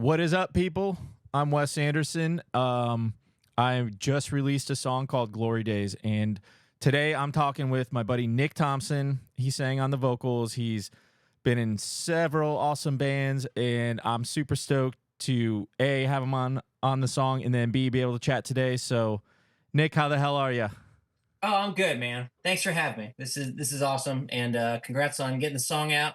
What is up, people? I'm Wes Anderson. I just released a song called Glory Daze, and today I'm talking with my buddy Nick Thompson. He sang on the vocals. He's been in several awesome bands, and I'm super stoked to A, have him on the song, and then B, be able to chat today. So, Nick, how the hell are you? Oh, I'm good, man. Thanks for having me. This is awesome, and congrats on getting the song out.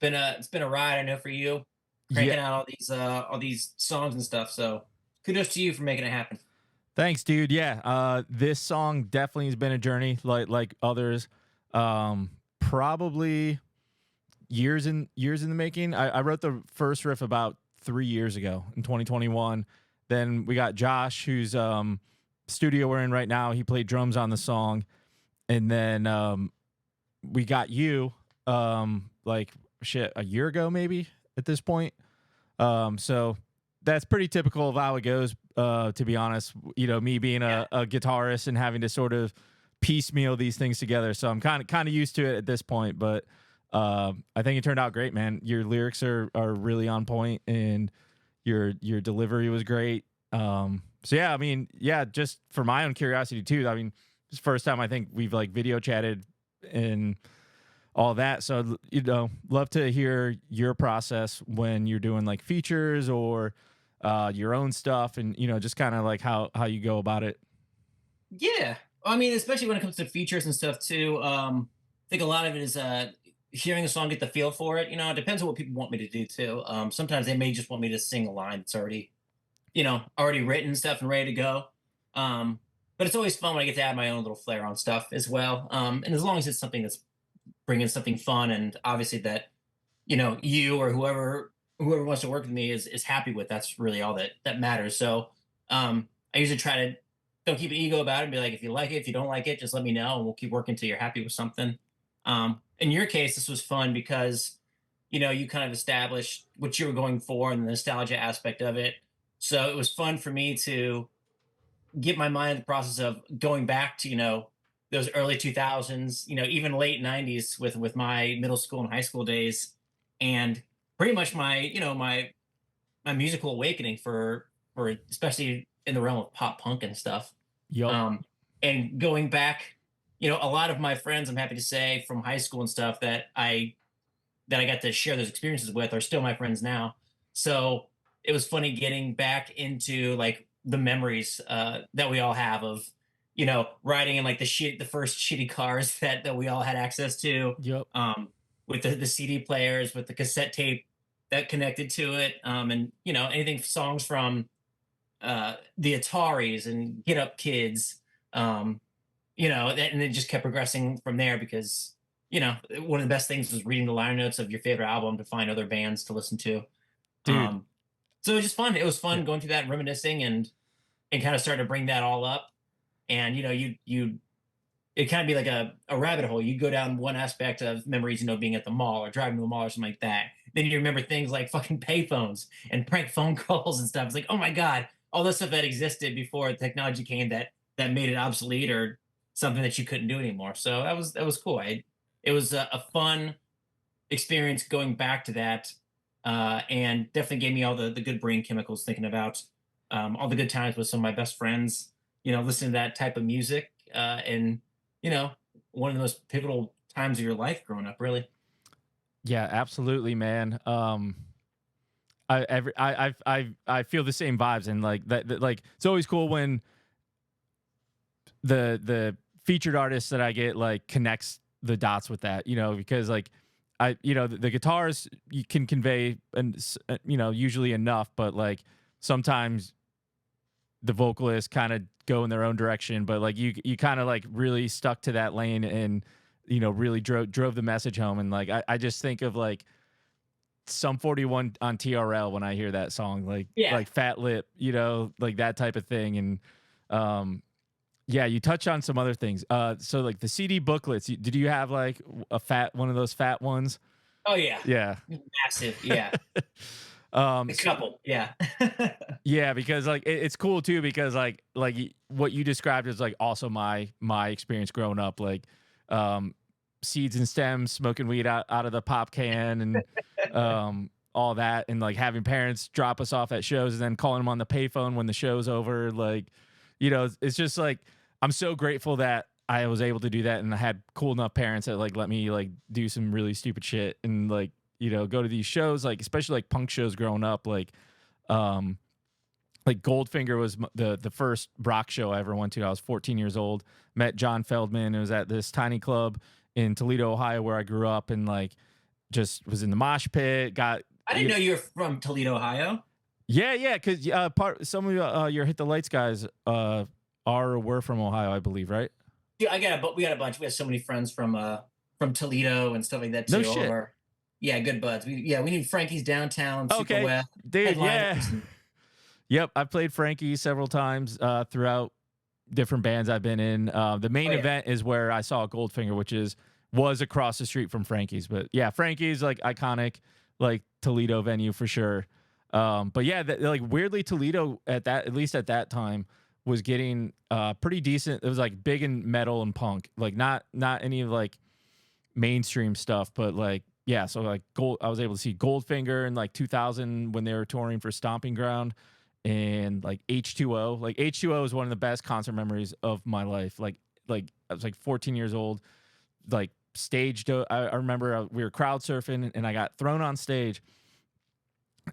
It's been a ride, I know, for you, Yeah, cranking out all these songs and stuff. So kudos to you for making it happen. thanks, dude. Yeah, this song definitely has been a journey, like others. Probably years in the making. I wrote the first riff about 3 years ago in 2021. Then we got Josh, who's studio we're in right now. He played drums on the song, and then we got you like shit a year ago maybe at this point. So that's pretty typical of how it goes. To be honest, me being Yeah, a guitarist and having to sort of piecemeal these things together. So I'm kind of used to it at this point, but I think it turned out great, man. Your lyrics are really on point, and your delivery was great. So yeah, I mean, yeah, just for my own curiosity too. I mean, it's the first time I think we've like video chatted and all that. So love to hear your process when you're doing like features or your own stuff, and just kind of like how you go about it. yeah. I mean, especially when it comes to features and stuff too. I think a lot of it is hearing a song, get the feel for it. It depends on what people want me to do too. Sometimes they may just want me to sing a line that's already written and stuff and ready to go. But it's always fun when I get to add my own little flair on stuff as well. And as long as it's something that's bringing something fun, and obviously that you or whoever wants to work with me is happy with, that's really all that matters. So I usually try to don't keep an ego about it and be like, if you like it, if you don't like it, just let me know and we'll keep working till you're happy with something. In your case, this was fun because you kind of established what you were going for and the nostalgia aspect of it. So it was fun for me to get my mind in the process of going back to those early 2000s, even late 90s with my middle school and high school days, and pretty much my musical awakening for especially in the realm of pop punk and stuff. Yup. Um and going back, a lot of my friends, I'm happy to say, from high school and stuff that I got to share those experiences with are still my friends now. So it was funny getting back into like the memories that we all have of, riding in like the first shitty cars that we all had access to, Yup. with the CD players, with the cassette tape that connected to it, and anything songs from the Ataris and Get Up Kids, and it just kept progressing from there because one of the best things was reading the liner notes of your favorite album to find other bands to listen to. Dude. um so it was just fun. It was Yeah. fun going through that and reminiscing, and kind of starting to bring that all up. And you it kind of be like a rabbit hole. You go down one aspect of memories, being at the mall or driving to a mall or something like that. Then you remember things like fucking payphones and prank phone calls and stuff. It's like, oh my god, all this stuff that existed before technology came, that made it obsolete or something that you couldn't do anymore. So that was cool. It was a fun experience going back to that, and definitely gave me all the good brain chemicals thinking about all the good times with some of my best friends. Listening to that type of music, and you know, one of the most pivotal times of your life growing up, really. Yeah, absolutely, man. I feel the same vibes, and like like it's always cool when the featured artist that I get like connects the dots with that, because like the guitars you can convey and usually enough, but like sometimes the vocalists kind of go in their own direction, but like you kind of like really stuck to that lane and really drove the message home. And like I just think of like some 41 on TRL when I hear that song, Yeah. like Fat Lip, like that type of thing. And yeah, you touch on some other things. So like the CD booklets, did you have like a fat one of those fat ones? Oh yeah. Yeah. Massive. Yeah. A So couple. Yeah. yeah, because like it's cool too, because what you described is like also my experience growing up, like um seeds and stems, smoking weed out of the pop can, and all that, and like having parents drop us off at shows and then calling them on the payphone when the show's over. Like, it's just like I'm so grateful that I was able to do that, and I had cool enough parents that like let me like do some really stupid shit and like go to these shows, like especially like punk shows growing up, um like Goldfinger was the first rock show I ever went to. I was 14 years old. Met John Feldman. It was at this tiny club in Toledo, Ohio, where I grew up, and like just was in the mosh pit. I didn't know you were from Toledo, Ohio. Yeah, because some of your Hit the Lights guys are or were from Ohio, I believe, right? Yeah, we got a bunch. We have so many friends from Toledo and stuff like that No too. All of shit. our yeah, good buds. We need Frankie's downtown, Super Okay, West, dude. Yeah. headliners. Yep, I've played Frankie several times throughout different bands I've been in. The main Oh yeah. event is where I saw Goldfinger, which was across the street from Frankie's. But yeah, Frankie's like iconic, like Toledo venue for sure. But yeah, like weirdly Toledo at least at that time was getting pretty decent. It was like big in metal and punk, like not any of like mainstream stuff, but like yeah. So like I was able to see Goldfinger in like 2000 when they were touring for Stomping Ground. And like H2O, like H2O is one of the best concert memories of my life. Like I was like 14 years old, like staged. I remember we were crowd surfing and I got thrown on stage,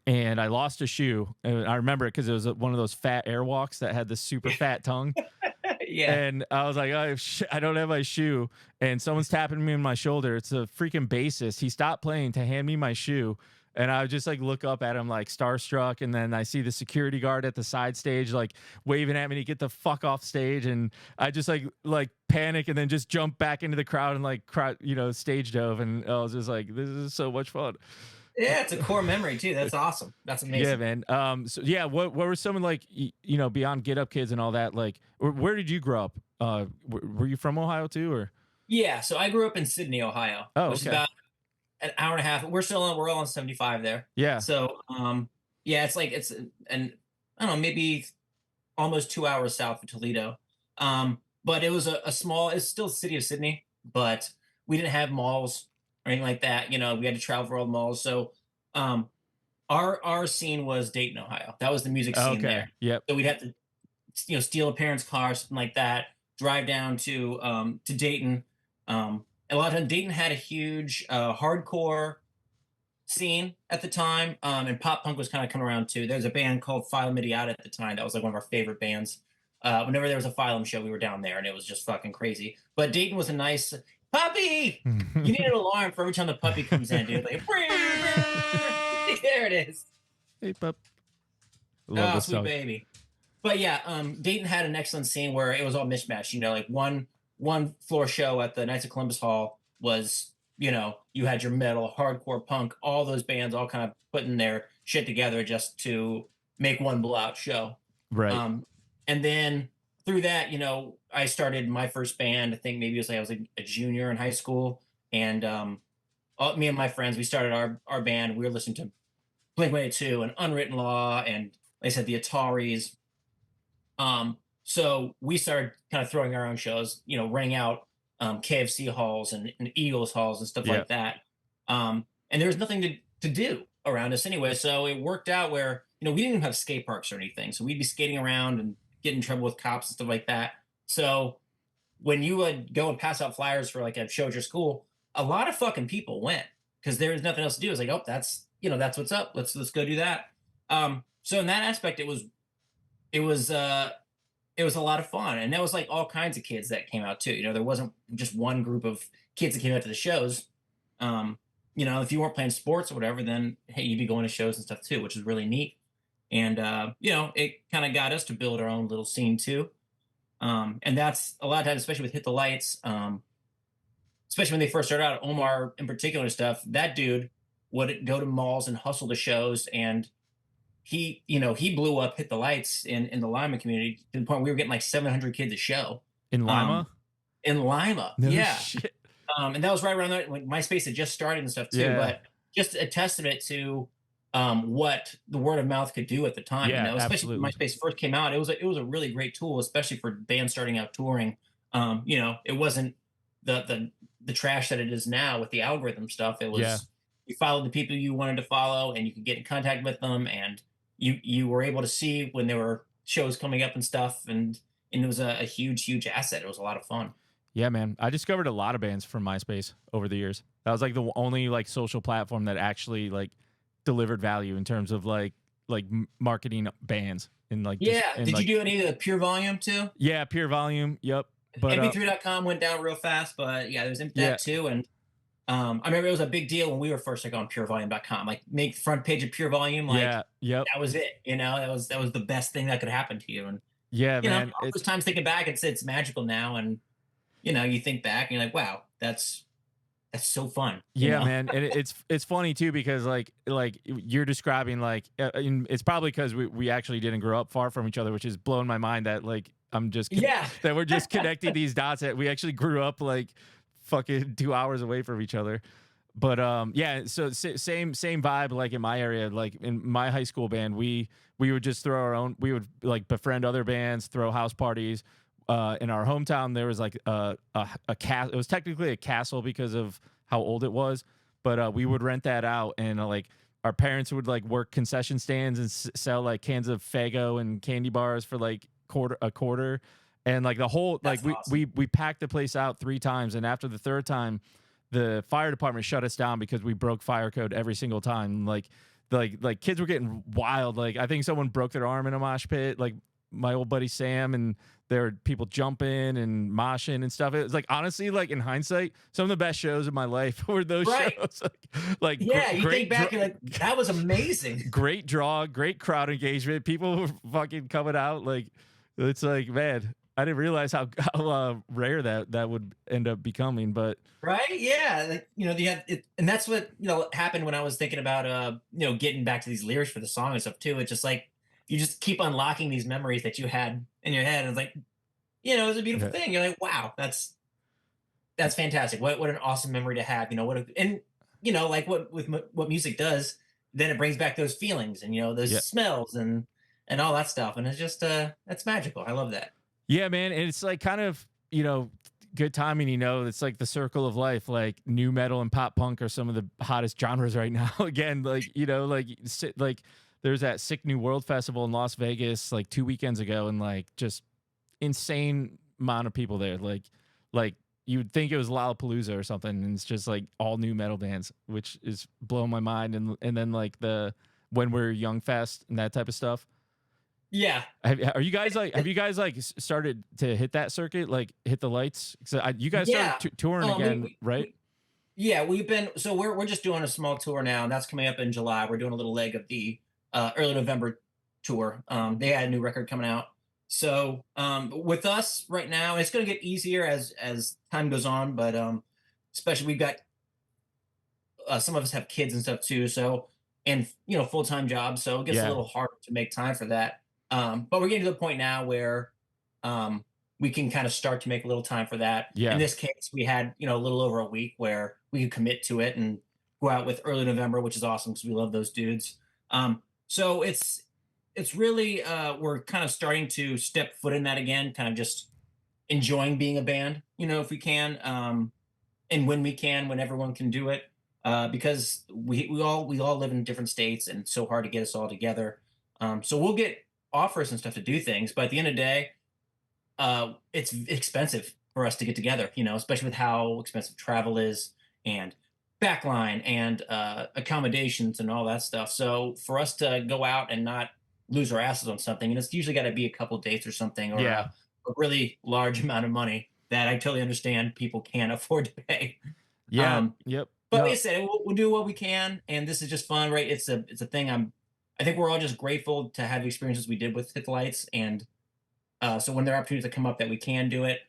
and I lost a shoe. And I remember it because it was one of those fat airwalks that had this super fat tongue. Yeah. And I was like, oh, I don't have my shoe. And someone's tapping me on my shoulder. It's a freaking bassist. He stopped playing to hand me my shoe. And I would just like look up at him like starstruck, and then I see the security guard at the side stage like waving at me to get the fuck off stage, and I just like panic and then just jump back into the crowd and like stage dove, and I was just like, this is so much fun. Yeah, it's a core memory too. That's awesome. That's amazing. Yeah, man. So yeah, what were some of like beyond Get Up Kids and all that? Like, where did you grow up? Were you from Ohio too, or? Yeah, so I grew up in Sydney, Ohio, Oh, which is okay. about an hour and a half. We're all on 75 there. Yeah. So yeah, it's like an I don't know, maybe almost 2 hours south of Toledo. But it was it's still the city of Sydney, but we didn't have malls or anything like that. We had to travel for all the malls. So our scene was Dayton, Ohio. That was the music scene Okay. there. Yep. So we'd have to steal a parent's car, something like that, drive down to Dayton. A lot of times Dayton had a huge hardcore scene at the time, and pop punk was kind of coming around too. There was a band called Phylum Idiota at the time that was like one of our favorite bands. Whenever there was a Phylum show, we were down there, and it was just fucking crazy. But Dayton was a nice puppy. You need an alarm for every time the puppy comes in, dude. Like, there it is. Hey, pup. Love this Sweet song. baby. But yeah, Dayton had an excellent scene where it was all mishmash. Like one floor show at the Knights of Columbus Hall was, you had your metal, hardcore punk, all those bands all kind of putting their shit together just to make one blowout show. Right. And then through that, I started my first band. I think maybe it was like I was like a junior in high school, and me and my friends, we started our band. We were listening to Blink-182 and Unwritten Law, and like I said, the Ataris. So we started kind of throwing our own shows, renting out KFC halls and Eagles halls and stuff like that. And there was nothing to do around us anyway. So it worked out where, we didn't even have skate parks or anything. So we'd be skating around and get in trouble with cops and stuff like that. So when you would go and pass out flyers for like a show at your school, a lot of fucking people went because there was nothing else to do. It was like, oh, that's what's up. Let's go do that. So in that aspect, it was a lot of fun, and that was like all kinds of kids that came out too. There wasn't just one group of kids that came out to the shows. If you weren't playing sports or whatever, then hey, you'd be going to shows and stuff too, which is really neat. And it kind of got us to build our own little scene too. And that's a lot of times, especially with Hit the Lights, especially when they first started out, Omar in particular stuff. That dude would go to malls and hustle the shows, and he blew up Hit the Lights in the Lima community to the point where we were getting like 700 kids a show in Lima. No Yeah. shit. And that was right around there when MySpace had just started and stuff too. Yeah. But just a testament to what the word of mouth could do at the time. Yeah, Especially when MySpace first came out, it was a really great tool, especially for bands starting out touring. It wasn't the trash that it is now with the algorithm stuff. It was you followed the people you wanted to follow, and you could get in contact with them, and you were able to see when there were shows coming up and stuff, and it was a huge asset. It was a lot of fun. Yeah, man. I discovered a lot of bands from MySpace over the years. That was like the only like social platform that actually like delivered value in terms of marketing bands and like just Yeah. and Did you like do any of the Pure Volume too? yeah, pure volume. Yep. But MP3.com went down real fast, but yeah, there's yeah, that too. And I remember it was a big deal when we were first like on purevolume.com. Like make front page of Pure Volume, like yeah, yep, that was it. That was the best thing that could happen to you. And yeah, man. all those times thinking back, it's magical now. And you think back and you're like, wow, that's so fun. Yeah, man, and it's funny too because like you're describing and it's probably because we actually didn't grow up far from each other, which is blowing my mind that like Yeah. that we're just connecting these dots that we actually grew up like fucking 2 hours away from each other. But yeah, so same vibe like in my area, like in my high school band, we would just throw our own, we would like befriend other bands, throw house parties. In our hometown, there was like a castle. It was technically a castle because of how old it was, but we would rent that out, and like our parents would like work concession stands and sell like cans of Faygo and candy bars for like a quarter, and like the whole like That's awesome. we packed the place out 3 times, and after the third time, the fire department shut us down because we broke fire code every single time. Like kids were getting wild. Like I think someone broke their arm in a mosh pit. Like my old buddy Sam, and there were people jumping and moshing and stuff. It was like honestly, like in hindsight, some of the best shows of my life were those Right. shows. Like Yeah, you think great, back, you're like, that was amazing. great draw, great crowd engagement. People were fucking coming out. Like it's like man, I didn't realize how rare that would end up becoming. But Right? Yeah. Like, you had it, and that's what, happened when I was thinking about getting back to these lyrics for the song and stuff too. It's just like you just keep unlocking these memories that you had in your head. And it's like, it was a beautiful yeah, thing. You're like, wow, that's fantastic. What an awesome memory to have. And like what music does, then it brings back those feelings and those yeah. smells and all that stuff. And it's just that's magical. I love that. Yeah, man, and it's like kind of good timing. It's like the circle of life. Like new metal and pop punk are some of the hottest genres right now. Again, like there's that Sick New World Festival in Las Vegas like 2 weekends ago, and like just insane amount of people there. Like you would think it was Lollapalooza or something, and it's just like all new metal bands, which is blowing my mind. And then like the When We're Young Fest and that type of stuff. Yeah. Have you guys like started to hit that circuit, like hit the lights? So you guys Yeah. started touring again, right? Yeah, we're just doing a small tour now, and that's coming up in July. We're doing a little leg of the early November tour. They had a new record coming out. So with us right now, it's going to get easier as time goes on, but especially we've got some of us have kids and stuff too, so and full-time jobs, so it gets a Yeah, little harder to make time for that. But we're getting to the point now where we can kind of start to make a little time for that. In yeah, this case, we had a little over a week where we could commit to it and go out with early November, which is awesome because we love those dudes. So it's really we're kind of starting to step foot in that again, kind of just enjoying being a band, if we can, and when we can, when everyone can do it, because we all live in different states, and it's so hard to get us all together. So we'll get offers and stuff to do things, but at the end of the day, it's expensive for us to get together, especially with how expensive travel is and backline and accommodations and all that stuff. So for us to go out and not lose our asses on something, and it's usually got to be a couple dates or something, or yeah, a really large amount of money that I totally understand people can't afford to pay. yeah, Um, yep. but like I No, said, we'll do what we can, and this is just fun, right? It's a thing. I think we're all just grateful to have the experiences we did with Hit the Lights, and so when there are opportunities that come up that we can do it,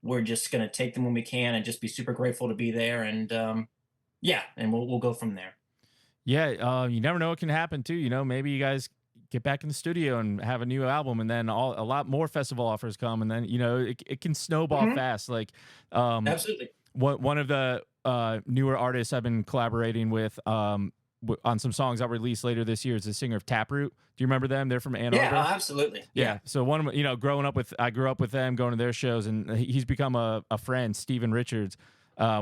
we're just gonna take them when we can, and just be super grateful to be there. And yeah, and we'll go from there. yeah. You never know what can happen too. Maybe you guys get back in the studio and have a new album, and then a lot more festival offers come, and then it can snowball Mhm. fast. Like um, Absolutely. one of the newer artists I've been collaborating with on some songs I'll release later this year is the singer of Taproot. Do you remember them? They're from Ann Yeah, Arbor. absolutely. Yeah. Yeah. So one of my, growing up with, I grew up with them, going to their shows, and he's become a friend, Steven Richards.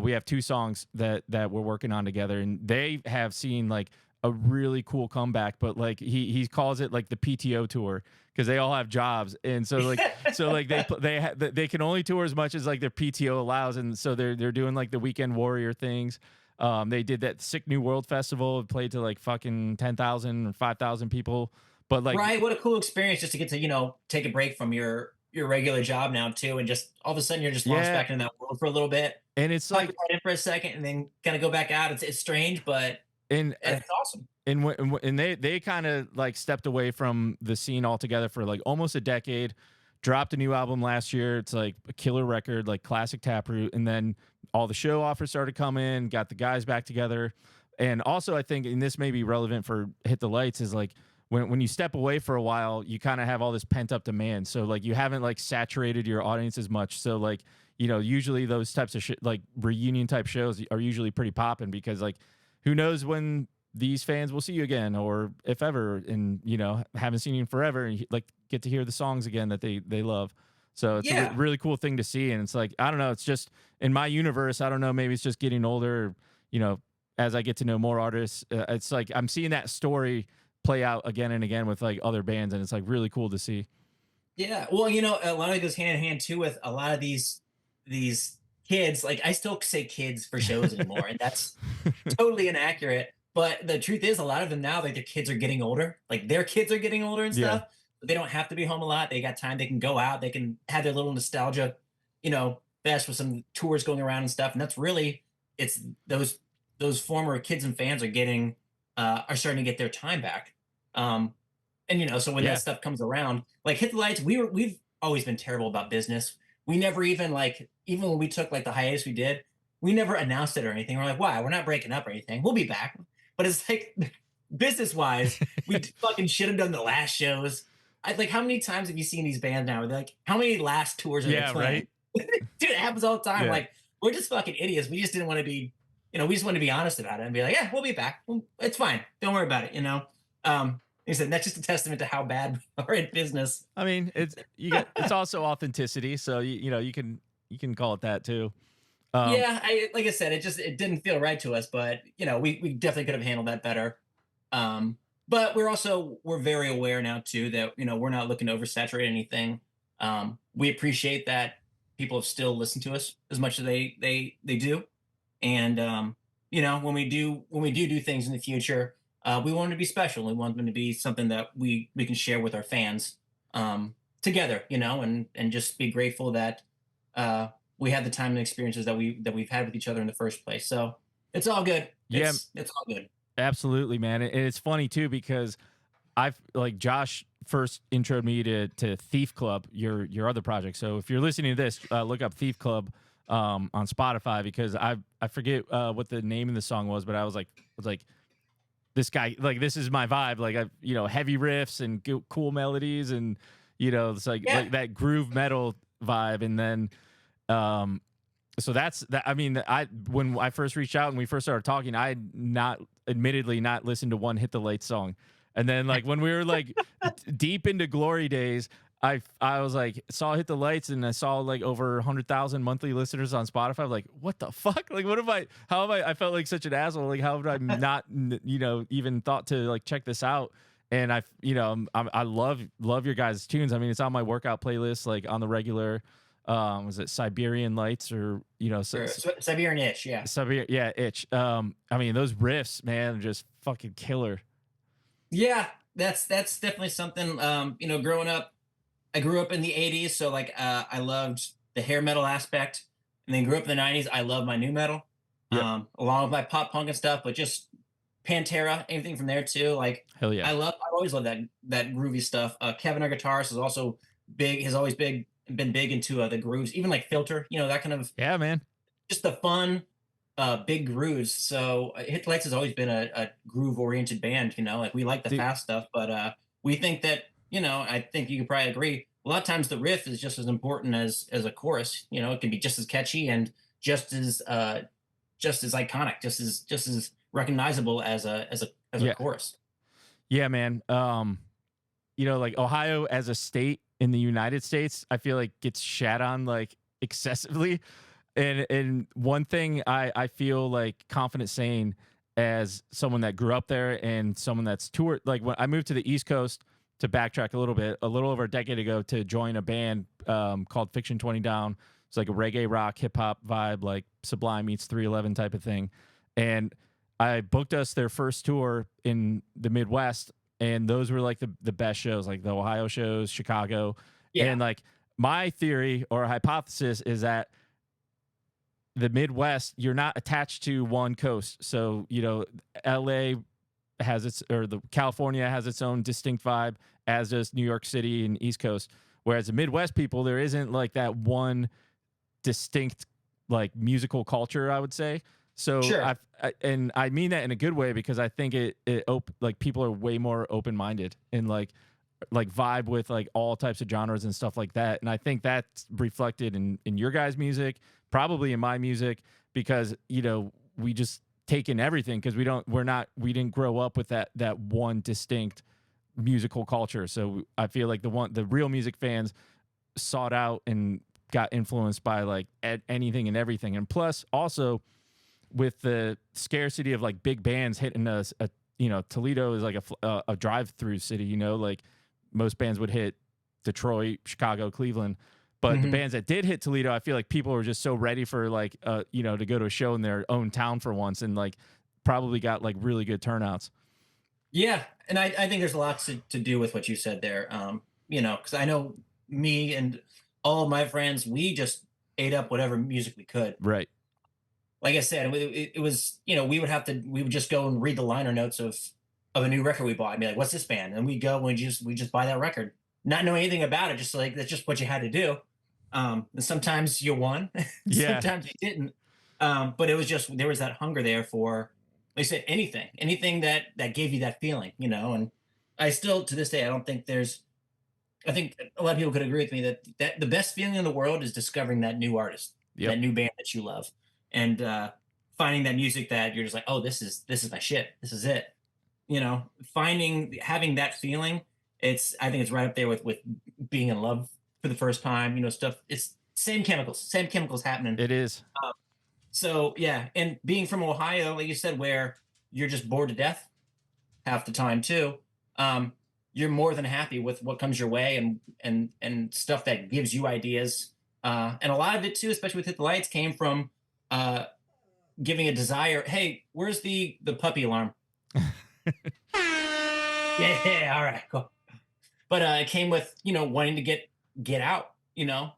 We have two songs that we're working on together, and they have seen like a really cool comeback. But like he calls it like the PTO tour because they all have jobs, and so like they can only tour as much as like their PTO allows, and so they're doing like the weekend warrior things. They did that Sick New World Festival, played to like fucking 10,000 or 5,000 people. But like, Right, what a cool experience just to get to, take a break from your regular job now too, and just all of a sudden you're just launched yeah, back into that world for a little bit. and it's Tuck your like, head in for a second and then kinda go back out. It's strange, but and it's awesome. and they kind of like stepped away from the scene altogether for like almost a decade. Dropped a new album last year. It's like a killer record, like classic Taproot. And then all the show offers started coming. Got the guys back together. And also, I think, and this may be relevant for Hit the Lights, is like when you step away for a while, you kind of have all this pent up demand. So like you haven't like saturated your audience as much. So like, usually those types of like reunion type shows are usually pretty popping because like who knows when these fans will see you again or if ever, and haven't seen you in forever, and like get to hear the songs again that they love. So it's a Yeah. really cool thing to see. And it's like, I don't know, it's just in my universe, I don't know, maybe it's just getting older, as I get to know more artists, it's like I'm seeing that story play out again and again with like other bands, and it's like really cool to see. Yeah. Well, a lot of it goes hand in hand too with a lot of these kids. Like I still say kids for shows anymore, and that's totally inaccurate. But the truth is, a lot of them now, like their kids are getting older. Like their kids are getting older and Yeah. stuff. But they don't have to be home a lot. They got time. They can go out. They can have their little nostalgia, fest with some tours going around and stuff. And that's really it's those former kids and fans are starting to get their time back. Um, and so when that Yeah. stuff comes around, like Hit the Lights, we've always been terrible about business. We never even even when we took like the hiatus we did, we never announced it or anything. We're like, why? We're not breaking up or anything. We'll be back. But it's like business wise, we fucking should have done the last shows. Like how many times have you seen these bands now? They're like, how many last tours are they Yeah. playing? Right. Dude, it happens all the time. Yeah. Like, we're just fucking idiots. We just didn't want to be, we just want to be honest about it and be like, yeah, we'll be back. It's fine. Don't worry about it. Like I said, that's just a testament to how bad we are in business. I mean, it's also authenticity, so you can call it that too. Um, Yeah, like I said, it didn't feel right to us, but we definitely could have handled that better. Um, but we're very aware now too that we're not looking to oversaturate anything. We appreciate that people have still listened to us as much as they do, and when we do things in the future, we want them to be special. We want them to be something that we can share with our fans together, and just be grateful that uh, we had the time and experiences that we've had with each other in the first place. So it's all good. yeah, It's all good. absolutely, man. And it's funny too because I've like Josh first introed me to Thief Club, your other project. So if you're listening to this, look up Thief Club on Spotify because I forget what the name of the song was, but I was like this guy, like this is my vibe, like I heavy riffs and cool melodies, and it's Yeah. like that groove metal vibe. And then um so that's that. I mean, I when I first reached out and we first started talking, I had not admittedly not listened to one Hit the Light song. And then like when we were like deep into Glory Days, I was like saw Hit the Lights and I saw like over 100,000 monthly listeners on Spotify. I'm like, what the fuck? Like, what have I? How have I felt like such an asshole? Like, how have I not even thought to like check this out? And I love your guys' tunes. I mean, it's on my workout playlist like on the regular. Was it Siberian Lights or Sure. Siberian Itch, yeah. Siberian? Yeah, Itch. I mean, those riffs, man, are just fucking killer. Yeah, that's definitely something. Growing up, I grew up in the '80s, so like I loved the hair metal aspect, and then grew up in the '90s. I love my new metal, Yep. along with my pop punk and stuff, but just Pantera, anything from there too. Like Hell yeah. I've always loved that groovy stuff. Kevin, our guitarist, is also big. Has always been big into the grooves, even like Filter. That kind of Yeah, man. just the fun, big grooves. So Hit the Lights has always been a groove oriented band. Like we like the Dude, fast stuff, but we think that I think you could probably agree. A lot of times the riff is just as important as a chorus. It can be just as catchy and just as iconic, just as recognizable as a yeah. chorus. Yeah, man. Like Ohio as a state in the United States, I feel like gets shat on like excessively. And one thing I feel like confident saying as someone that grew up there and someone that's toured, like when I moved to the East Coast, to backtrack a little bit, a little over a decade ago, to join a band called Fiction 20 Down. It's like a reggae rock hip hop vibe, like Sublime meets 311 type of thing. And I booked us their first tour in the Midwest, and those were like the best shows, like the Ohio shows, Chicago. Yeah, And like my theory or hypothesis is that the Midwest, you're not attached to one coast. So, LA has its, or the California has its own distinct vibe, as does New York City and East Coast. Whereas the Midwest people, there isn't like that one distinct like musical culture, I would say. So sure. and I mean that in a good way, because I think like people are way more open minded and like vibe with like all types of genres and stuff like that. And I think that's reflected in your guys' music, probably in my music, because we just take in everything, because we didn't grow up with that one distinct musical culture. So I feel like the real music fans sought out and got influenced by like anything and everything. And plus also with the scarcity of like big bands hitting us, Toledo is like a drive-through city, like most bands would hit Detroit, Chicago, Cleveland. But the Mhm. bands that did hit Toledo, I feel like people were just so ready for like, to go to a show in their own town for once, and like probably got like really good turnouts. Yeah, and I think there's a lot to do with what you said there. Because I know me and all of my friends, we just ate up whatever music we could. Right. Like I said, it was, we would just go and read the liner notes of a new record we bought and be like, "What's this band?" And we go and we just buy that record, not knowing anything about it, just like that's just what you had to do. And sometimes you won, Yeah. sometimes you didn't. But it was just there was that hunger there for, like I said, anything that gave you that feeling, And I still, to this day, I don't think there's. I think a lot of people could agree with me that the best feeling in the world is discovering that new artist, Yep. that new band that you love, and finding that music that you're just like, oh, this is my shit. This is it. Having that feeling. I think it's right up there with being in love for the first time. Stuff. It's same chemicals happening. It is. So yeah, and being from Ohio, like you said, where you're just bored to death half the time too. Um, you're more than happy with what comes your way, and stuff that gives you ideas. And a lot of it too, especially with Hit the Lights, came from uh, giving a desire. Hey, where's the puppy alarm? Yeah, all right, cool. But it came with wanting to get out.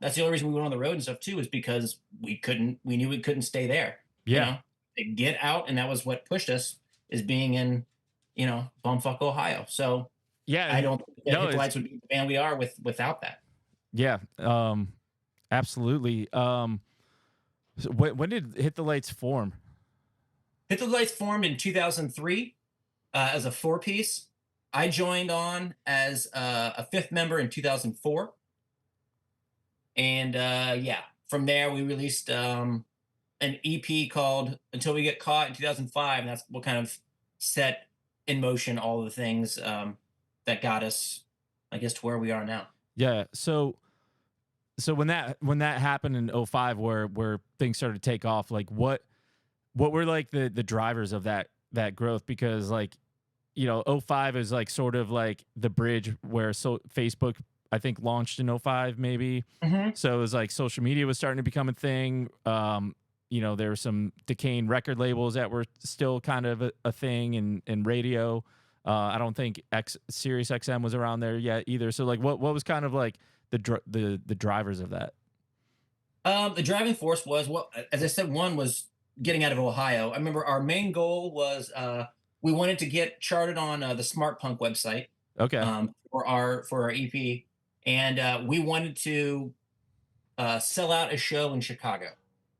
That's the only reason we went on the road and stuff too, is because we knew we couldn't stay there. You Yeah. know, to get out, and that was what pushed us, is being in bumfuck Ohio. So Yeah. I don't think that No, Hit the it's Lights would be the band we are without that. yeah. Absolutely. So when did Hit the Lights form? Hit the Lights formed in 2003 as a four-piece. I joined on as a fifth member in 2004, and yeah, from there we released an EP called "Until We Get Caught" in 2005, and that's what kind of set in motion all the things that got us, I guess, to where we are now. Yeah. So when that happened in '05, where things started to take off, like what were like the drivers of that growth? Because like '05 is like sort of like the bridge where Facebook, I think, launched in '05 maybe. Hmm. So it was like social media was starting to become a thing. There were some decaying record labels that were still kind of a thing, and radio. I don't think Sirius XM was around there yet either. So like what was kind of like the drivers of that? The driving force was, well, as I said, one was getting out of Ohio. I remember our main goal was we wanted to get charted on the Smart Punk website Okay. for our EP, and we wanted to sell out a show in Chicago,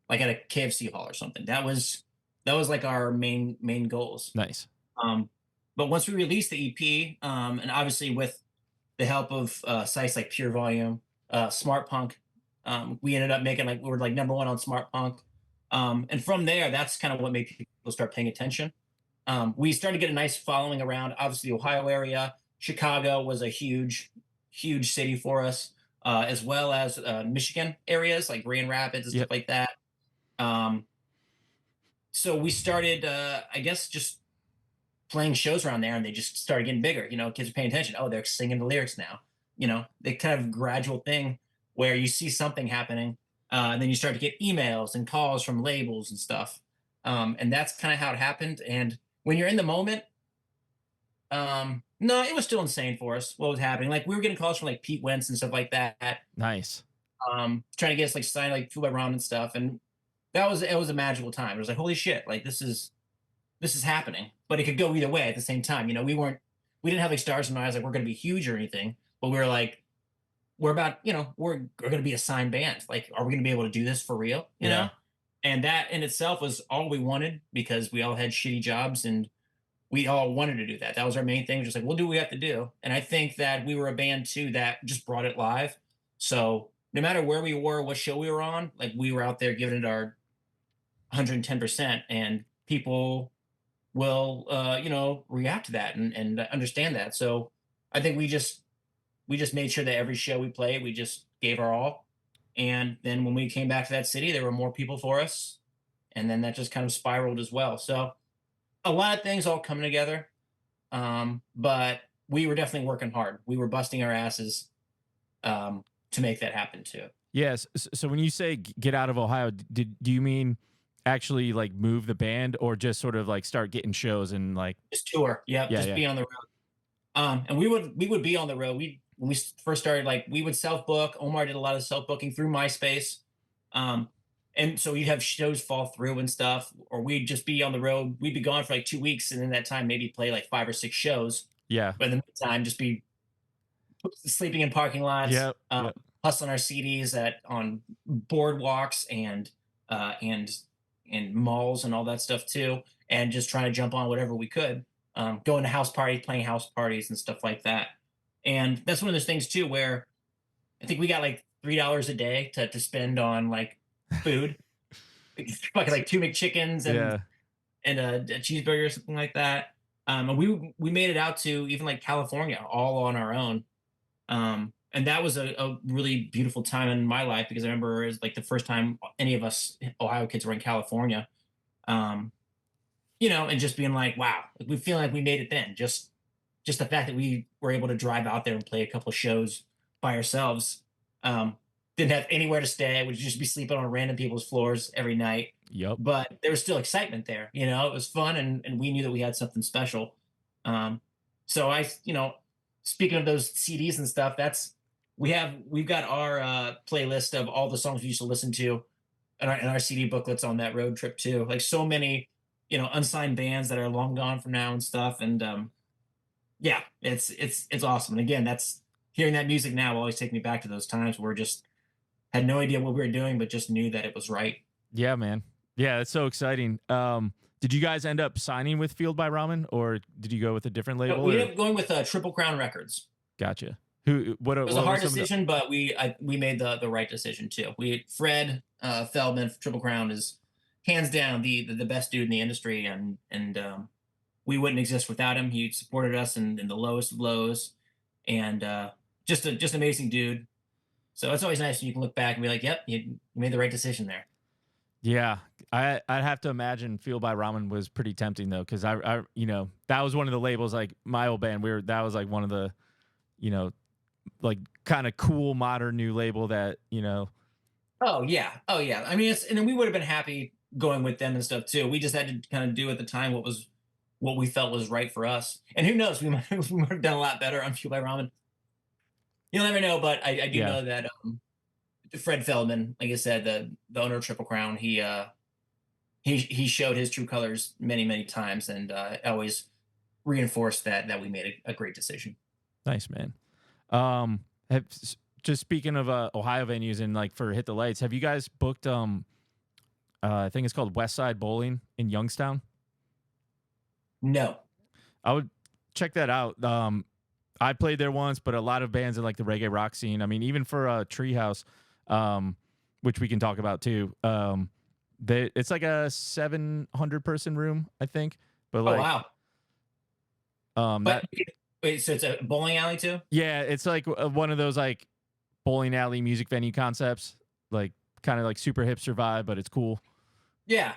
like at a KFC hall or something. That was like our main goals. Nice. Um, but once we released the EP, and obviously with the help of sites like Pure Volume, Smart Punk, we ended up making, like, we were like number one on Smart Punk. And from there, that's kind of what made people start paying attention. We started to get a nice following around, obviously, the Ohio area. Chicago was a huge city for us, as well as Michigan areas like Grand Rapids and stuff Yep. like that. Um, so we started, I guess, just playing shows around there, and they just started getting bigger. Kids are paying attention. Oh, they're singing the lyrics now. The kind of gradual thing where you see something happening, and then you start to get emails and calls from labels and stuff. And that's kind of how it happened. And when you're in the moment, no, it was still insane for us what was happening. Like we were getting calls from like Pete Wentz and stuff like that, Nice. trying to get us like signed like Full by Rom and stuff. And it was a magical time. It was like holy shit, like this is happening, but it could go either way at the same time. We didn't have like stars in our eyes, like we're going to be huge or anything, but we were like, we're going to be a signed band. Like, are we going to be able to do this for real? Yeah. And that in itself was all we wanted because we all had shitty jobs and we all wanted to do that. That was our main thing. Just like, we'll do what we have to do. And I think that we were a band too that just brought it live. So no matter where we were, what show we were on, like we were out there giving it our 110%, and people will react to that and understand that. So I think we just made sure that every show we played, we just gave our all. And then when we came back to that city, there were more people for us, and then that just kind of spiraled as well. So a lot of things all coming together. But we were definitely working hard. We were busting our asses to make that happen too. Yes. So when you say get out of Ohio, do you mean actually like move the band or just sort of like start getting shows and like Just tour. Yep. yeah, Just yeah. be on the road. And we would be on the road. When we first started, like we would self book. Omar did a lot of self booking through MySpace. Um, and so you'd have shows fall through and stuff, or we'd just be on the road. We'd be gone for like 2 weeks, and in that time, maybe play like 5 or 6 shows. Yeah. But in the meantime, just be sleeping in parking lots, Yep. Yep. hustling our CDs on boardwalks and malls and all that stuff too, and just trying to jump on whatever we could. Going to house parties, playing house parties and stuff like that. And that's one of those things too, where I think we got like $3 a day to spend on like food, like two McChickens and Yeah. a cheeseburger or something like that. And we made it out to even like California all on our own. And that was a really beautiful time in my life because I remember it was like the first time any of us Ohio kids were in California. Um, and just being like, wow, like, we feel like we made it then. Just the fact that we were able to drive out there and play a couple of shows by ourselves. Didn't have anywhere to stay. We'd just be sleeping on random people's floors every night. Yep. But there was still excitement there. It was fun, and we knew that we had something special. Um, so speaking of those CDs and stuff, we've got our playlist of all the songs we used to listen to, and our CD booklets on that road trip too. Like so many, unsigned bands that are long gone from now and stuff. And yeah, it's awesome. And again, that's hearing that music now will always take me back to those times where just had no idea what we were doing, but just knew that it was right. Yeah, man. Yeah, it's so exciting. Did you guys end up signing with Field by Ramen, or did you go with a different No, label? we Or ended up going with Triple Crown Records. gotcha. Who? It was a What were hard some of the? decision, but we made the right decision too. Fred Feldman from Triple Crown is hands down the best dude in the industry, and we wouldn't exist without him. He supported us in the lowest of lows, and just amazing dude. So it's always nice when you can look back and be like, "Yep, you made the right decision there." Yeah, I'd have to imagine Field by Ramen was pretty tempting though, because that was one of the labels like my old band. That was like one of the, you know, like kind of cool modern new label that Oh yeah, oh yeah. I mean, and then we would have been happy going with them and stuff too. We just had to kind of do at the time what we felt was right for us. And who knows, we might have done a lot better on Fuel by Ramen. You'll never know, but I do yeah. know that Fred Feldman, like I said, the owner of Triple Crown, he showed his true colors many times, and always reinforced that we made a great decision. Nice, man. Um, just speaking of Ohio venues and like for Hit the Lights, have you guys booked I think it's called West Side Bowling in Youngstown? No. I would check that out. I played there once, but a lot of bands in like the reggae rock scene. I mean, even for Treehouse, which we can talk about too. It's like a 700 person room, I think. But Oh like, wow. that But wait, so it's a bowling alley too? yeah, it's like one of those like bowling alley music venue concepts, like kind of like super hipster vibe, but it's cool. Yeah.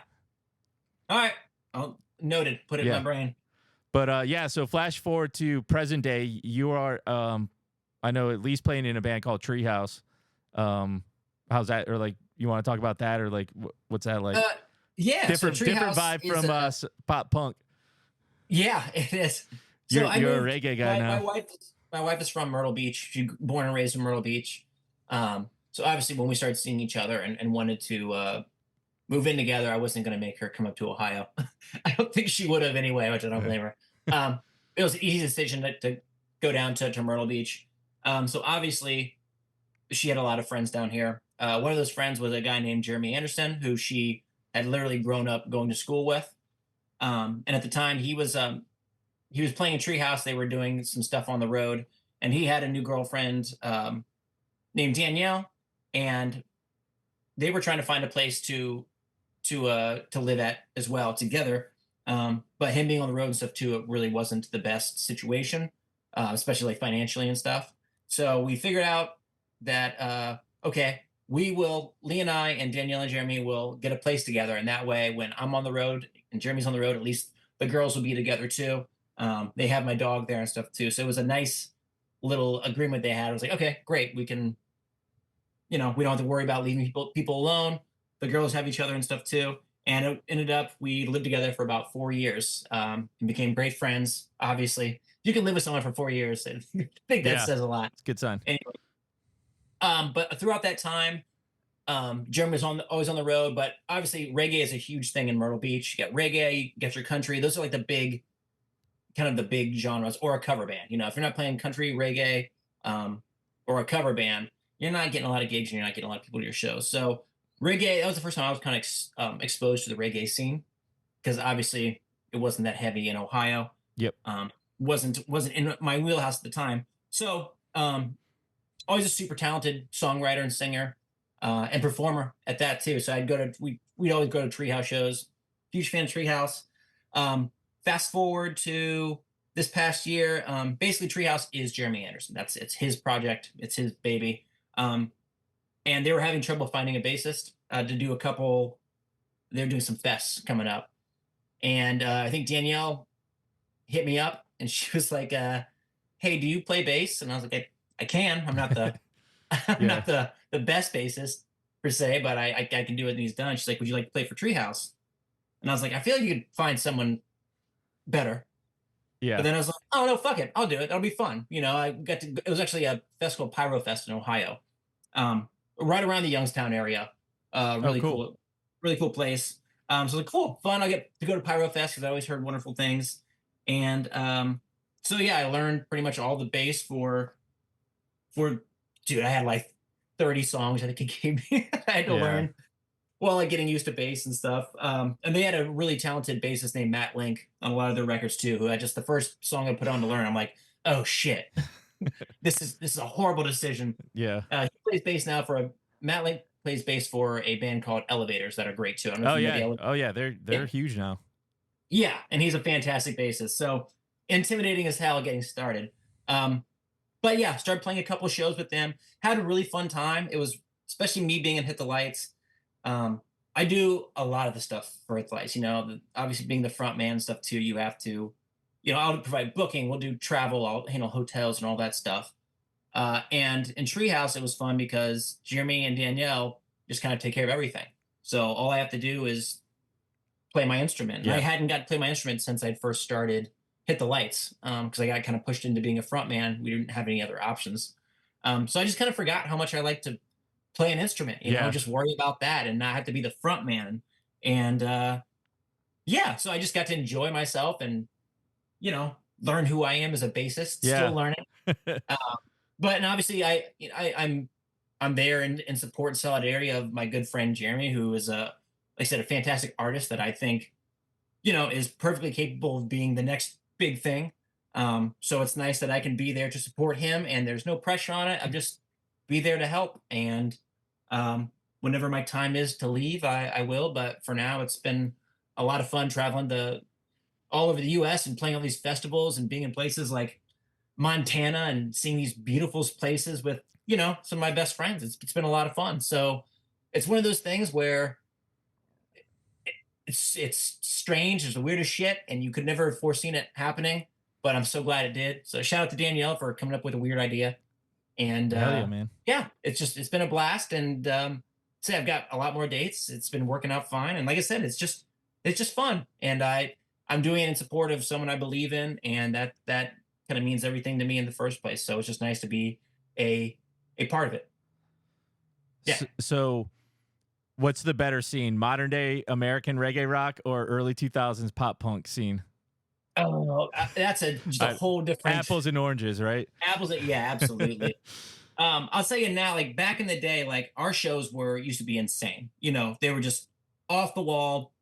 All right. I'll noted. Put it in my Yeah. brain. But yeah, so flash forward to present day, you are I know at least playing in a band called Treehouse. Um how's that, or like you want to talk about that, or like what's that like? Uh, yeah. So Different Treehouse vibe is from a pop punk. yeah, it is. So I You're a moved. reggae guy My now. wife my wife is from Myrtle Beach. She born and raised in Myrtle Beach. So obviously when we started seeing each other and wanted to move in together, I wasn't going to make her come up to Ohio. I don't think she would have anyway, which I don't Yeah. blame her. It was an easy decision to go down to Myrtle Beach. So obviously she had a lot of friends down here. One of those friends was a guy named Jeremy Anderson, who she had literally grown up going to school with. And at the time, he was playing in Treehouse. They were doing some stuff on the road, and he had a new girlfriend named Danielle, and they were trying to find a place to live at as well together. But him being on the road and stuff too, it really wasn't the best situation, especially like financially and stuff. So we figured out that okay, Lee and I and Danielle and Jeremy will get a place together, and that way when I'm on the road and Jeremy's on the road, at least the girls will be together too. They have my dog there and stuff too, so it was a nice little agreement they had. I was like, okay, great, we can, we don't have to worry about leaving people alone. The girls have each other and stuff too. And it ended up we lived together for about 4 years, and became great friends. Obviously, you can live with someone for 4 years. I think that Yeah. says a lot. It's a good sign. Anyway, but throughout that time, Jeremy was always on the road. But obviously, reggae is a huge thing in Myrtle Beach. You got reggae, you get your country. Those are like the big, kind of the big genres, or a cover band. If you're not playing country, reggae, um, or a cover band, you're not getting a lot of gigs and you're not getting a lot of people to your shows. So reggae, that was the first time I was kind of exposed to the reggae scene, because obviously it wasn't that heavy in Ohio. Yep. Wasn't in my wheelhouse at the time. So always a super talented songwriter and singer, and performer at that too. So we'd always go to Treehouse shows. Huge fan of Treehouse. Fast forward to this past year, basically Treehouse is Jeremy Anderson. It's his project. It's his baby. And they were having trouble finding a bassist to do a couple. They're doing some fests coming up, and I think Danielle hit me up, and she was like, "Hey, do you play bass?" And I was like, "I can. I'm not the I'm Yeah. not the best bassist per se, but I can do it." And he's done. She's like, "Would you like to play for Treehouse?" And I was like, "I feel like you could find someone better." But Yeah. then I was like, "Oh no, fuck it, I'll do it. That'll be fun." I got to. It was actually a fest called Pyro Fest in Ohio, right around the Youngstown area. Oh, cool. Really cool place. So like, cool, fun. I get to go to Pyro Fest because I always heard wonderful things, and so yeah, I learned pretty much all the bass for dude. I had like 30 songs I think it gave me. I had to Yeah. learn while like getting used to bass and stuff. And they had a really talented bassist named Matt Link on a lot of their records too, who had just the first song I put on to learn. I'm like, oh shit, this is a horrible decision. Yeah. He plays bass now for a Matt Link plays bass for a band called Elevators that are great too. I don't know if Oh you know yeah. the Elevators. Oh yeah. Yeah, They're huge now. yeah, and he's a fantastic bassist. So intimidating as hell getting started. Um, but yeah, started playing a couple shows with them. Had a really fun time. It was, especially me being in Hit the Lights. Um, I do a lot of the stuff for Hit the Lights. Obviously being the front man and stuff too. You have to, I'll provide booking. We'll do travel. I'll handle hotels and all that stuff. And in Treehouse, it was fun because Jeremy and Danielle just kind of take care of everything. So all I have to do is play my instrument. And I Yeah. hadn't got to play my instrument since I'd first started Hit the Lights, because I got kind of pushed into being a front man. We didn't have any other options. So I just kind of forgot how much I like to play an instrument, Yeah. just worry about that and not have to be the front man. And yeah, so I just got to enjoy myself and, learn who I am as a bassist, still Yeah. learning. Uh, but and obviously I'm there in support and solidarity of my good friend Jeremy, who is like I said, a fantastic artist that I think, is perfectly capable of being the next big thing. So it's nice that I can be there to support him, and there's no pressure on it. I'm just be there to help, and whenever my time is to leave, I will. But for now, it's been a lot of fun traveling all over the U.S. and playing all these festivals and being in places like Montana and seeing these beautiful places with, some of my best friends. It's been a lot of fun. So it's one of those things where it's strange. It's the weirdest shit, and you could never have foreseen it happening. But I'm so glad it did. So shout out to Danielle for coming up with a weird idea. And Hell yeah, man. yeah, it's been a blast. And say I've got a lot more dates. It's been working out fine. And like I said, it's just fun. And I'm doing it in support of someone I believe in, and that kind of means everything to me in the first place. So it's just nice to be a part of it. Yeah. So what's the better scene, modern day American reggae rock or early 2000s pop punk scene? Oh, that's just a whole different Apples and oranges, right? apples. Yeah, absolutely. I'll tell you now, like back in the day, like our shows were used to be insane. You know, they were just off the wall.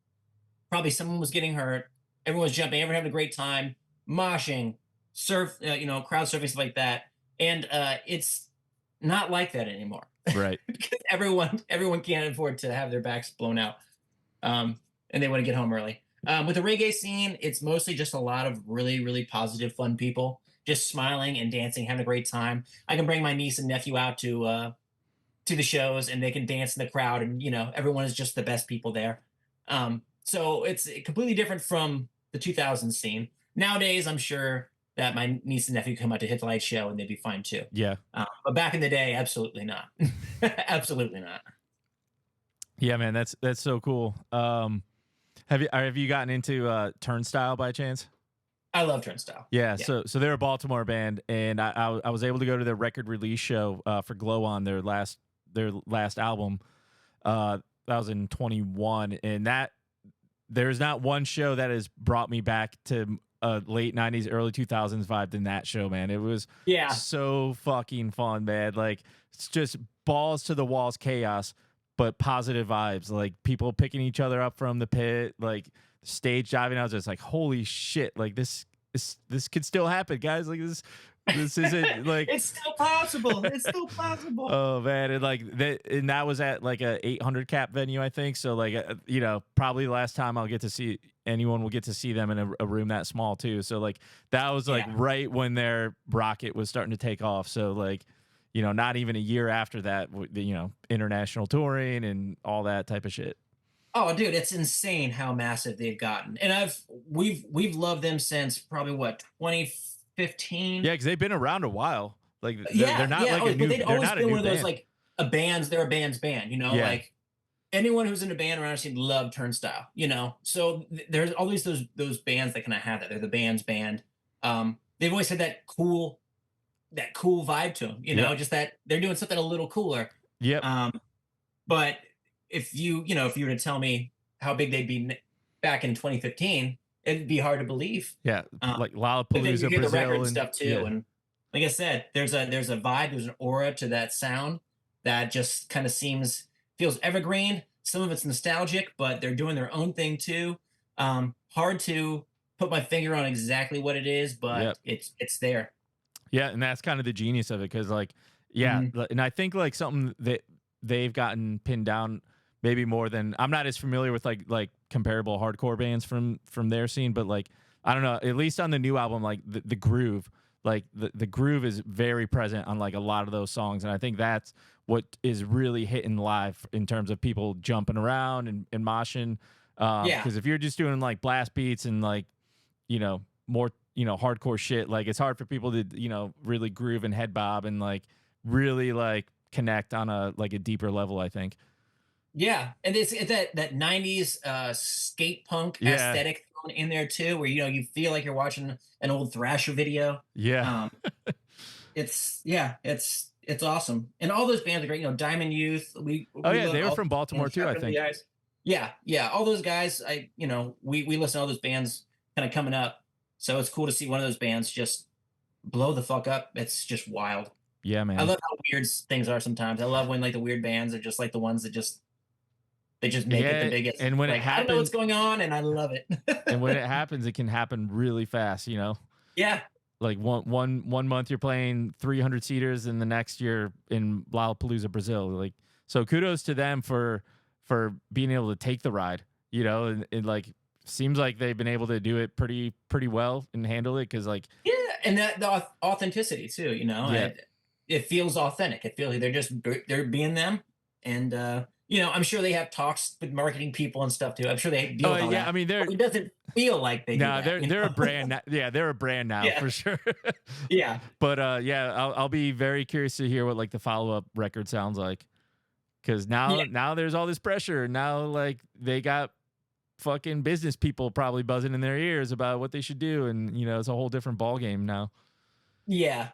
Probably someone was getting hurt. Everyone was jumping. Everyone having a great time, moshing, crowd surfing, stuff like that. And it's not like that anymore Right. because everyone can't afford to have their backs blown out, and they want to get home early. With the reggae scene, it's mostly just a lot of really, really positive, fun people just smiling and dancing, having a great time. I can bring my niece and nephew out to the shows, and they can dance in the crowd, and everyone is just the best people there. So it's completely different from the 2000s scene. Nowadays, I'm sure that my niece and nephew come out to Hit the Light show and they'd be fine too. Yeah. But back in the day, absolutely not. Absolutely not. Yeah, man, that's so cool. Have you gotten into Turnstile by chance? I love Turnstile. Yeah, Yeah. so they're a Baltimore band, and I was able to go to their record release show for Glow On, their last album. That was in 21, and that there's not one show that has brought me back to a late 90s, early 2000s vibe than that show, man. It was Yeah. so fucking fun, man. Like, it's just balls to the walls chaos, but positive vibes. Like, people picking each other up from the pit, like stage diving. I was just like, holy shit! Like, this could still happen, guys. Like, this isn't like It's still possible. It's still possible. oh man, and that was at like a 800 cap venue, I think. So like, probably the last time anyone will get to see them in a room that small too. So like, that was like Yeah. right when their rocket was starting to take off. So like, not even a year after that, international touring and all that type of shit. Oh, dude, it's insane how massive they've gotten. And we've loved them since probably what, 2015? Yeah, because they've been around a while. Like they're Yeah, not yeah. like Oh, but they'd they're always not a been new one of those band. like a band's they're a band's band, Yeah. like anyone who's in a band around seemed love Turnstile. So there's always those bands that kind of have that. They're the band's band. They've always had that cool vibe to them, Yep. just that they're doing something a little cooler. Yep. But if you were to tell me how big they'd be back in 2015, it'd be hard to believe. Yeah. Um, Like but then you Lollapalooza, hear the record Brazil, and and stuff too, yeah. and like I said, there's a vibe, there's an aura to that sound that just kind of feels evergreen. Some of it's nostalgic, but they're doing their own thing too. Hard to put my finger on exactly what it is, Yep. but it's there. Yeah, and that's kind of the genius of it, because like, yeah, Mhm. and I think like something that they've gotten pinned down maybe more than I'm not as familiar with like comparable hardcore bands from their scene, but like I don't know, at least on the new album, like the groove, like the groove is very present on like a lot of those songs, and I think that's what is really hitting live in terms of people jumping around and moshing. Yeah. Because if you're just doing like blast beats and like more hardcore shit, like it's hard for people to really groove and head bob and like really like connect on a deeper level, I think. Yeah, and it's that 90s skate punk Yeah. aesthetic thrown in there too, where you feel like you're watching an old Thrasher video. Yeah. Um, it's awesome, and all those bands are great. Diamond Youth. Oh We yeah, love they were all from those Baltimore bands, too, I Shotgun think. Guys. Yeah, yeah, all those guys. We listen to all those bands kind of coming up, so it's cool to see one of those bands just blow the fuck up. It's just wild. Yeah, I man. love how weird things are sometimes. I love when like the weird bands are just like the ones that they just make it the Yeah, biggest. and when it Like, I don't know what's happens, going on, and I love it. it can happen really fast. Yeah. Like one month you're playing 300 seaters, and the next year in Lollapalooza, Brazil. Like, so kudos to them for being able to take the ride. And like seems like they've been able to do it pretty well and handle it, because like Yeah, and that the authenticity too, yeah. it feels authentic. It feels like they're being them, and I'm sure they have talks with marketing people and stuff too. I'm sure they deal Oh with all yeah, I that. mean But it doesn't feel like they do no, that, they're a brand now. Yeah, they're a brand now Yeah, for sure. yeah, But yeah, I'll be very curious to hear what like the follow up record sounds like, because yeah, now there's all this pressure. Now like they got fucking business people probably buzzing in their ears about what they should do, and it's a whole different ball game now. yeah.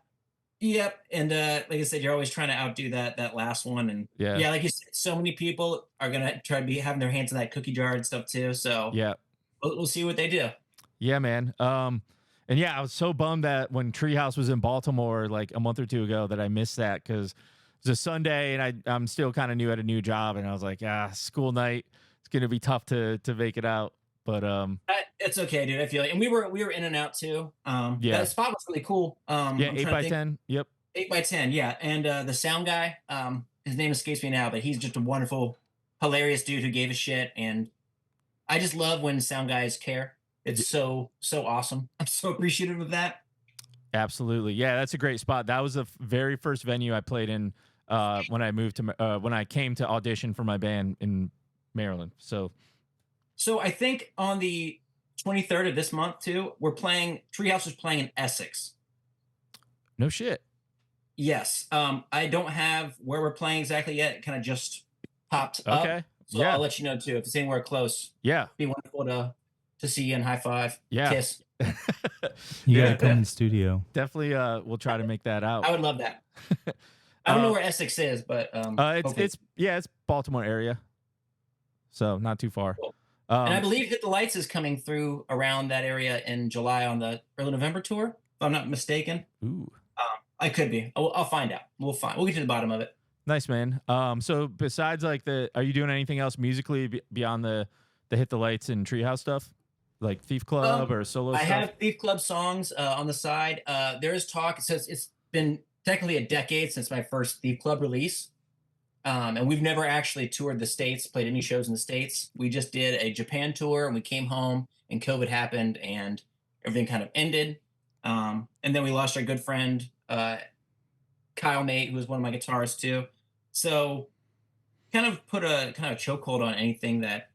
Yep, and, like I said, you're always trying to outdo that last one, and Yeah, yeah, like you said, so many people are gonna try to be having their hands in that cookie jar and stuff too, so yeah, we'll see what they do. yeah, man. And yeah, I was so bummed that when Treehouse was in Baltimore like a month or two ago that I missed that, because it was a Sunday and I'm still kind of new at a new job, and I was like, school night, it's gonna be tough to make it out. But It's okay, dude, I feel like and we were in and out too, yeah, that spot was really cool, yeah, I'm eight trying to by think. ten. Yep. 8 by 10, yeah, and, the sound guy, his name escapes me now, but he's just a wonderful, hilarious dude who gave a shit, and I just love when sound guys care. It's so awesome. I'm so appreciative of that. Absolutely. Yeah, that's a great spot. That was the very first venue I played in when I moved to when I came to audition for my band in Maryland. So, So I think on the 23rd of this month too, we're playing Treehouse is playing in Essex. no shit. Yes. I don't have where we're playing exactly yet. It kind of just popped up. Okay. So Yeah. I'll let you know too. If it's anywhere close, Yeah. be wonderful to see you and high five. Yeah. Kiss. You Yeah. gotta come in the studio. Definitely we'll try to make that out. I would love that. I don't know uh, where Essex is, but hopefully it's Baltimore area. So, not too far. cool. And I Um believe Hit the Lights is coming through around that area in July on the early November tour, if I'm not mistaken. ooh. I could be. I'll find out. We'll get to the bottom of it. Nice, man. So besides like are you doing anything else musically beyond the Hit the Lights and Treehouse stuff? Like Thief Club or solo I stuff? have Thief Club songs on the side. There is talk. It says it's been technically a decade since my first Thief Club release. And we've never actually toured the States, played any shows in the States. We just did a Japan tour and we came home and COVID happened and everything kind of ended. And then we lost our good friend, Kyle Mate, who was one of my guitarists too. So kind of put a kind of chokehold on anything that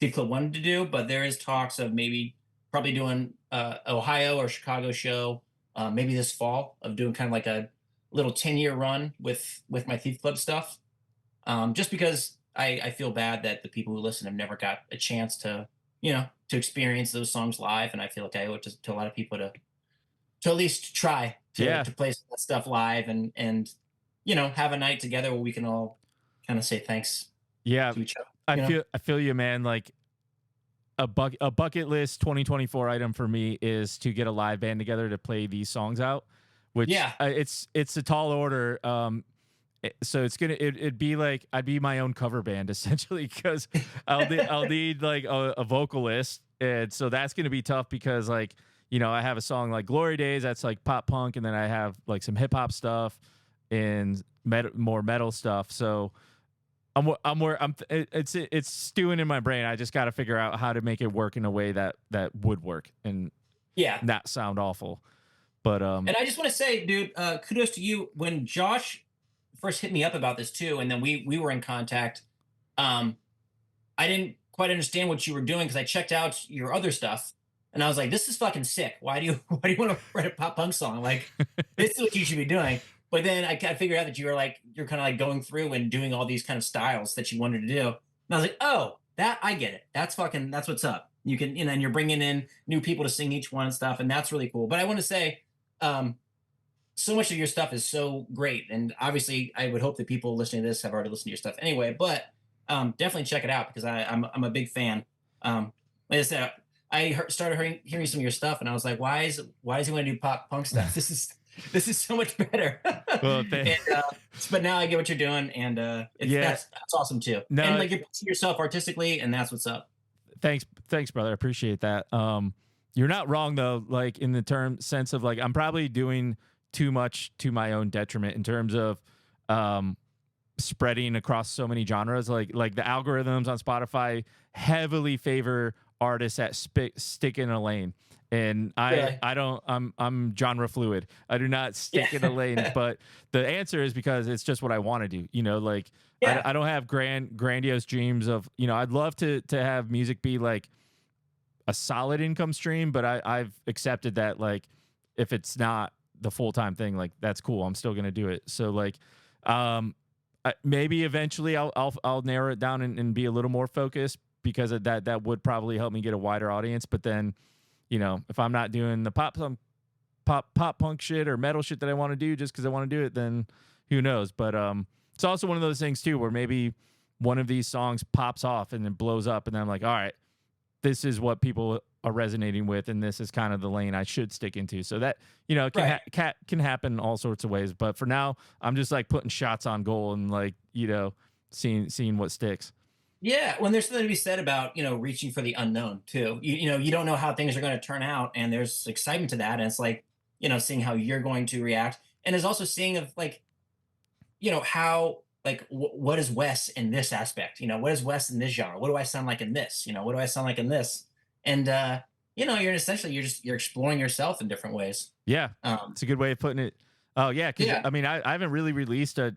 Thief Club wanted to do, but there is talks of maybe probably doing Ohio or Chicago show, maybe this fall of doing kind of like a little 10-year run with my Thief Club stuff. Just because I feel bad that the people who listen have never got a chance to experience those songs live, and I feel like I owe it to a lot of people to at least try Yeah. to play that stuff live and have a night together where we can all kind of say thanks Yeah. to each other. I feel you, man. Like a bucket list 2024 item for me is to get a live band together to play these songs out, which Yeah. it's a tall order. So it'd be like I'd be my own cover band essentially, because I'll need like a vocalist, and so that's gonna be tough because like I have a song like Glory Daze that's like pop punk, and then I have like some hip hop stuff and more metal stuff. So it's stewing in my brain. I just got to figure out how to make it work in a way that would work and Yeah. not sound awful. But And I just want to say, dude, kudos to you. When Josh first hit me up about this too, and then we were in contact, I didn't quite understand what you were doing because I checked out your other stuff and I was like, this is fucking sick. Why do you want to write a pop punk song? Like, this is what you should be doing. But then I kind of figured out that you're kind of like going through and doing all these kind of styles that you wanted to do. And I was like, oh, that I get it. That's what's up. You can, and you're bringing in new people to sing each one and stuff. And that's really cool. But I want to say, so much of your stuff is so great. And obviously I would hope that people listening to this have already listened to your stuff anyway, but definitely check it out because I'm a big fan. Like I said, started hearing some of your stuff and I was like, why does he want to do pop punk stuff? This is so much better. Well, but now I get what you're doing, and that's awesome too. No, and like you're pushing yourself artistically, and that's what's up. Thanks, brother. I appreciate that. You're not wrong though. Like in the sense of like I'm probably doing too much to my own detriment in terms of spreading across so many genres. Like the algorithms on Spotify heavily favor artists that stick in a lane. And Really? I'm genre fluid. I do not stick in a lane, but the answer is because it's just what I want to do. You know, like Yeah. I don't have grandiose dreams of, you know, I'd love to have music be like a solid income stream, but I've accepted that, like, if it's not the full-time thing, like, that's cool. I'm still going to do it. So like, maybe eventually I'll narrow it down and be a little more focused, because of that would probably help me get a wider audience. But then, you know, if I'm not doing the pop punk shit or metal shit that I want to do just because I want to do it, then who knows? But it's also one of those things too, where maybe one of these songs pops off and then blows up, and then I'm like, all right, this is what people are resonating with, and this is kind of the lane I should stick into. So that, you know, can happen in all sorts of ways. But for now, I'm just like putting shots on goal and, like, you know, seeing what sticks. Yeah, when there's something to be said about, you know, reaching for the unknown too. You know, you don't know how things are going to turn out, and there's excitement to that. And it's like, you know, seeing how you're going to react, and there's also seeing of like, you know, how like what is Wes in this aspect? You know, what is Wes in this genre? What do I sound like in this? You know, what do I sound like in this? And you know, you're exploring yourself in different ways. Yeah, it's a good way of putting it. Oh yeah, because Yeah. I mean, I haven't really released a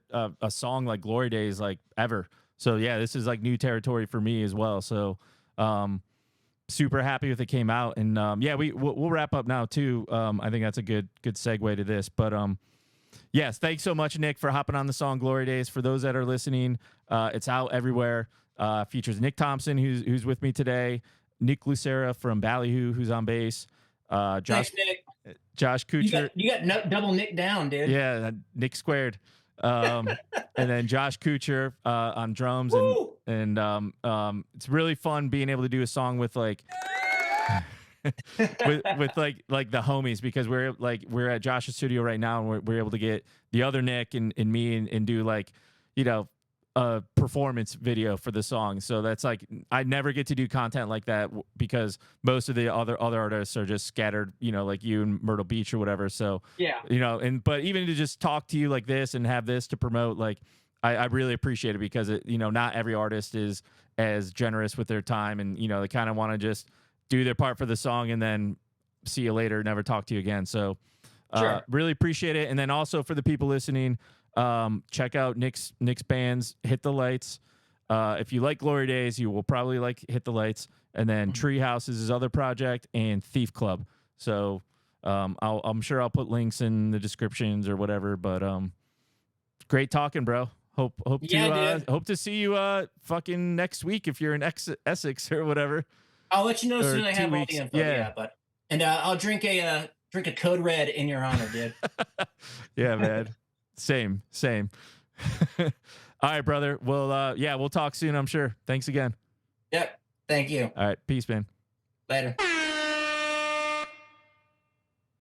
song like Glory Daze like ever. So yeah, this is like new territory for me as well. So super happy with it came out, and yeah, we'll wrap up now too. I think that's a good segue to this. But yes, thanks so much, Nick, for hopping on the song Glory Daze. For those that are listening, it's out everywhere. Features Nick Thompson, who's with me today, Nick Lucera from Ballyhoo, who's on bass, Thanks, Nick. Josh Kuchar. You got double Nick down, dude. Yeah, Nick squared. And then Josh Kuchar on drums. Woo! And it's really fun being able to do a song with like with like the homies, because we're at Josh's studio right now, and we're able to get the other Nick and me and do, like, you know, a performance video for the song. So that's like, I never get to do content like that because most of the other artists are just scattered, you know, like you in Myrtle Beach or whatever. So Yeah. you know, but even to just talk to you like this and have this to promote, like, I really appreciate it, because it, you know, not every artist is as generous with their time, and, you know, they kind of want to just do their part for the song and then see you later, never talk to you again. So Sure. really appreciate it. And then also for the people listening, check out Nick's bands, Hit the Lights. If you like Glory Daze, you will probably like Hit the Lights. And then Treehouse is his other project, and Thief Club. So I'm sure I'll put links in the descriptions or whatever. But great talking, bro. Hope to see you fucking next week if you're in Essex or whatever. I'll let you know as soon as I 2 have all weeks. the info. Yeah. Yeah, but I'll drink a Code Red in your honor, dude. Yeah, man. Same. All right, brother. Well, yeah, we'll talk soon, I'm sure. Thanks again. Yep. Thank you. All right. Peace, man. Later.